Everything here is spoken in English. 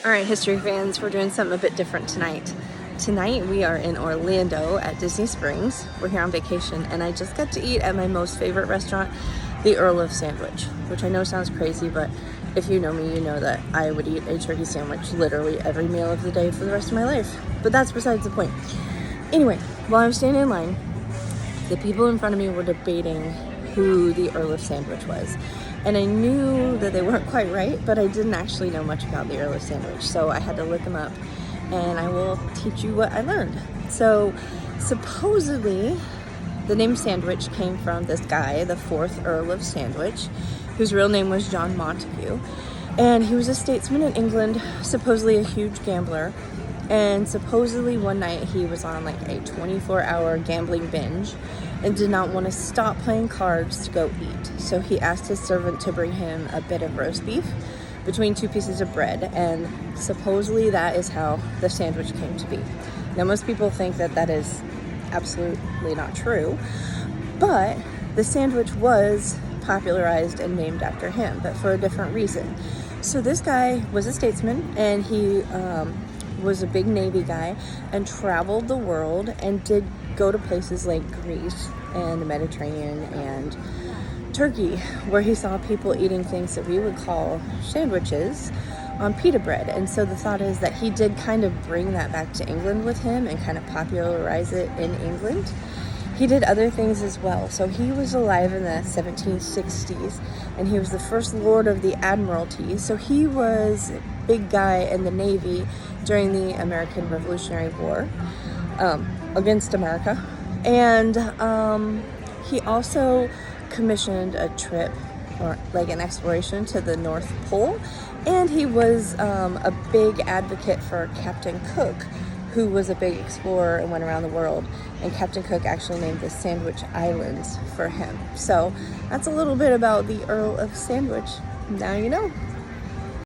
All right, history fans, we're doing something a bit different tonight. Tonight we are in Orlando at Disney Springs. We're here on vacation, and I just got to eat at my most favorite restaurant, the Earl of Sandwich, which I know sounds crazy, but if you know me, you know that I would eat a turkey sandwich literally every meal of the day for the rest of my life. But that's besides the point. Anyway, while I was standing in line, the people in front of me were debating who the Earl of Sandwich was. And I knew that they weren't quite right, but I didn't actually know much about the Earl of Sandwich. So I had to look him up, and I will teach you what I learned. So supposedly, the name Sandwich came from this guy, the 4th Earl of Sandwich, whose real name was John Montagu. And he was a statesman in England, supposedly a huge gambler. And supposedly one night he was on like a 24-hour gambling binge and did not want to stop playing cards to go eat. So he asked his servant to bring him a bit of roast beef between 2 pieces of bread, and supposedly that is how the sandwich came to be. Now, most people think that that is absolutely not true, but the sandwich was popularized and named after him, but for a different reason. So this guy was a statesman, and he was a big Navy guy and traveled the world and did go to places like Greece and the Mediterranean and Turkey, where he saw people eating things that we would call sandwiches on pita bread. And so the thought is that he did kind of bring that back to England with him and kind of popularize it in England. He did other things as well. So he was alive in the 1760s, and he was the first Lord of the Admiralty. So he was a big guy in the Navy during the American Revolutionary War against America. And he also commissioned a trip, or like an exploration, to the North Pole. And he was a big advocate for Captain Cook, who was a big explorer and went around the world. And Captain Cook actually named the Sandwich Islands for him. So that's a little bit about the Earl of Sandwich. Now you know.